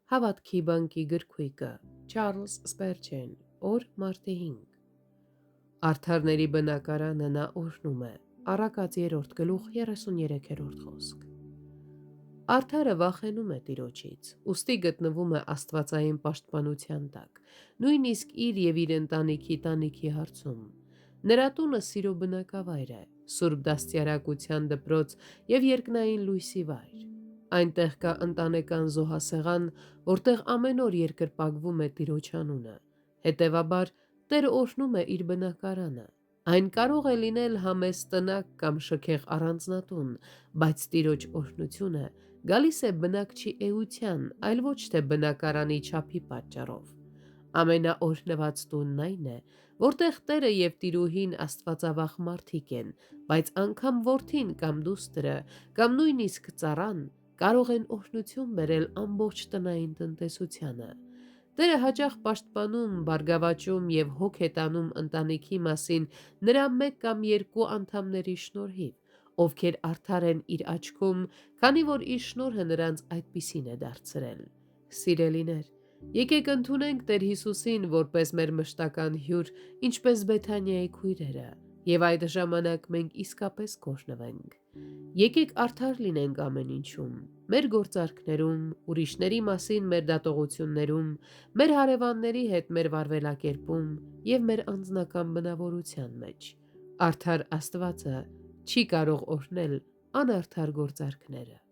Հավատքի բանկի գրքույկը, Չարլզ Սպերջեն, օր մարտի 5։ Արդարների բնակարանը նա օրհնում է, Առակաց 3 գլուխ 33-րդ խոսք։ Արդարը վախենում է Տիրոջից, ուստի գտնվում է աստվածային պաշտպանության տակ, նույնիսկ իր և իր ընտանիքի տանիքի հարցում։ Նրա տունը սիրո բնակավայր է, սուրբ դաստիարակության դպրոց և երկնային լույսի վայր։ Այնտեղ կա ընտանեկան զոհասեղան, որտեղ ամեն օր երկրպագվում է Տիրոջ անունը։ Հետևաբար, Տերը օրհնում է իր բնակարանը։ Այն կարող է լինել համեստ տնակ կամ շքեղ առանձնատուն, բայց Տիրոջ օրհնությունը գալիս է բնակչի էության, այլ ոչ թե բնակարանի չափի պատճառով։ Ամենաօրհնված տունն այն է, որտեղ Տերը և տիրուհին աստվածավախ մարդիկ են, բայց անգամ որդին կամ դուստրը, կամ նույնիսկ ծառան կարող են օրհնություն բերել ամբողջ տնային տնտեսությանը։ Տերը հաճախ պաշտպանում, բարգավաճում և հոգ է տանում ընտանիքի մասին նրա մեկ կամ երկու անդամների շնորհիվ, ովքեր արդար են իր աչքում, քանի որ իր շնորհը նրանց այդպիսին է դարձրել։ Սիրելիներ, եկեք ընդունենք Տեր Հիսուսին որպես մեր մշտական հյուր, ինչպես Բեթանիայի քույրերը, և այդ ժամանակ մենք իսկապես կօրհնվենք։ Եկեք արդար լինենք ամեն ինչում, մեր գործարքներում, ուրիշների մասին մեր դատողություններում, մեր հարևանների հետ մեր վարվելակերպում և մեր անձնական բնավորության մեջ։ Արդար Աստվածը չի կարող օրհնել անարդար գործարքները։